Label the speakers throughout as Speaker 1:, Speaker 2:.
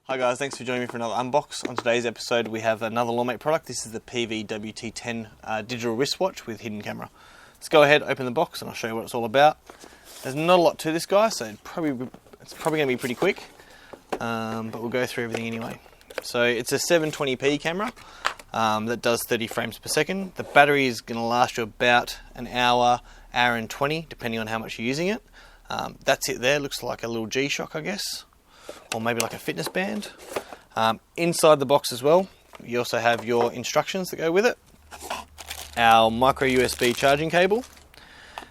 Speaker 1: Hi guys, thanks for joining me for another unbox. On today's episode we have another LawMate product. This is the PV-WT10 digital wristwatch with hidden camera. Let's go ahead, open the box and I'll show you what it's all about. There's not a lot to this guy, so it's probably going to be pretty quick, but we'll go through everything anyway. So it's a 720p camera that does 30 frames per second. The battery is going to last you about an hour, hour and 20, depending on how much you're using it. That's it there, looks like a little G-Shock I guess, or maybe like a fitness band. Inside the box as well, you also have your instructions that go with it, our micro USB charging cable,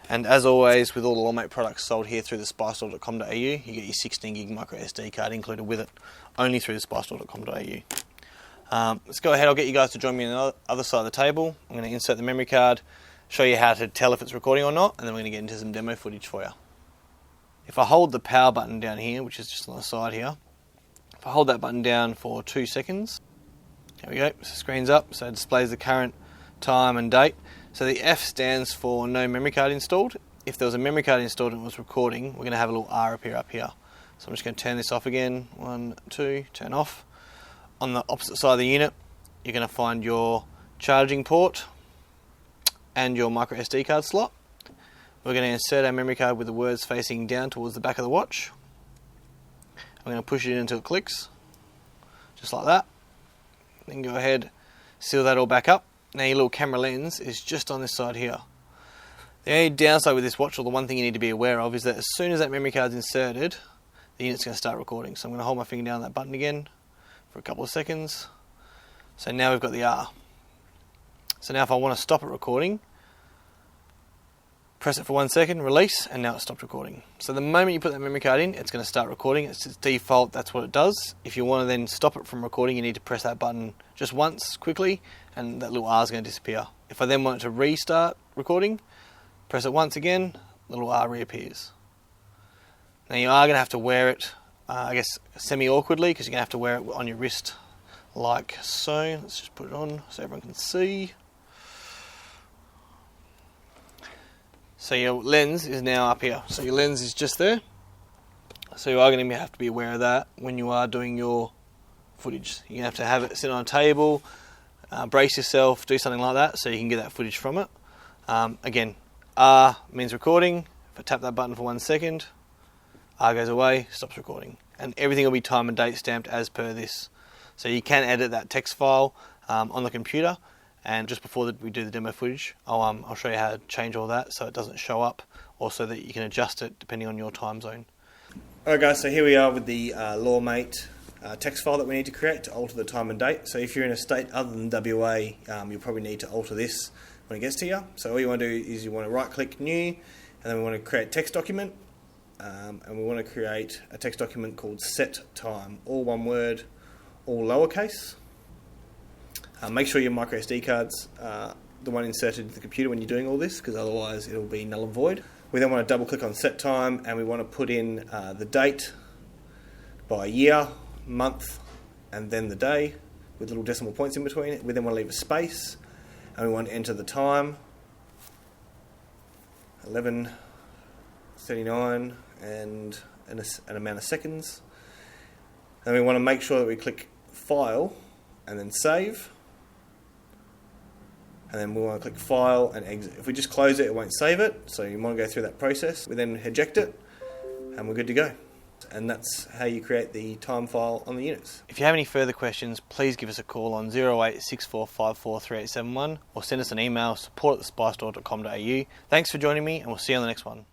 Speaker 1: and as always with all the LawMate products sold here through the spystore.com.au, you get your 16 gig micro SD card included with it, only through the spystore.com.au. Let's go ahead, I'll get you guys to join me on the other side of the table. I'm going to insert the memory card, show you how to tell if it's recording or not, and then we're going to get into some demo footage for you. If I hold the power button down here, which is just on the side here, if I hold that button down for 2 seconds, there we go, so the screen's up, so it displays the current time and date. So the F stands for no memory card installed. If there was a memory card installed and it was recording, we're going to have a little R appear up here. So I'm just going to turn this off again, 1, 2, turn off. On the opposite side of the unit, you're going to find your charging port and your micro SD card slot. We're going to insert our memory card with the words facing down towards the back of the watch. I'm going to push it in until it clicks, just like that. Then go ahead, seal that all back up. Now your little camera lens is just on this side here. The only downside with this watch, or the one thing you need to be aware of, is that as soon as that memory card is inserted, the unit's going to start recording. So I'm going to hold my finger down on that button again for a couple of seconds. So now we've got the R. So now if I want to stop it recording, press it for 1 second, release, and now it's stopped recording. So the moment you put that memory card in, it's going to start recording. It's its default, that's what it does. If you want to then stop it from recording, you need to press that button just once, quickly, and that little R is going to disappear. If I then want it to restart recording, press it once again, the little R reappears. Now you are going to have to wear it, I guess, semi-awkwardly, because you're going to have to wear it on your wrist like so. Let's just put it on so everyone can see. So your lens is now up here. So your lens is just there. So you are going to have to be aware of that when you are doing your footage. You're going to have it sit on a table, brace yourself, do something like that so you can get that footage from it. Again, R means recording. If I tap that button for 1 second, R goes away, stops recording. And everything will be time and date stamped as per this. So you can edit that text file on the computer. And just before we do the demo footage, I'll show you how to change all that so it doesn't show up, or so that you can adjust it depending on your time zone. Alright guys, so here we are with the LawMate text file that we need to create to alter the time and date. So if you're in a state other than WA, you'll probably need to alter this when it gets to you. So all you want to do is you want to right click new, and then we want to create text document, and we want to create a text document called set time, all one word, all lowercase. Make sure your micro SD card's the one inserted into the computer when you're doing all this, because otherwise it'll be null and void. We then want to double click on set time, and we want to put in the date by year, month, and then the day with little decimal points in between it. We then want to leave a space, and we want to enter the time, 11:39 and an amount of seconds. And we want to make sure that we click file and then save. And then we want to click file and exit. If we just close it, it won't save it, so you want to go through that process. We then eject it, and we're good to go. And that's how you create the time file on the units. If you have any further questions, please give us a call on 0864543871, or send us an email, support@thespystore.com.au. Thanks for joining me, and we'll see you on the next one.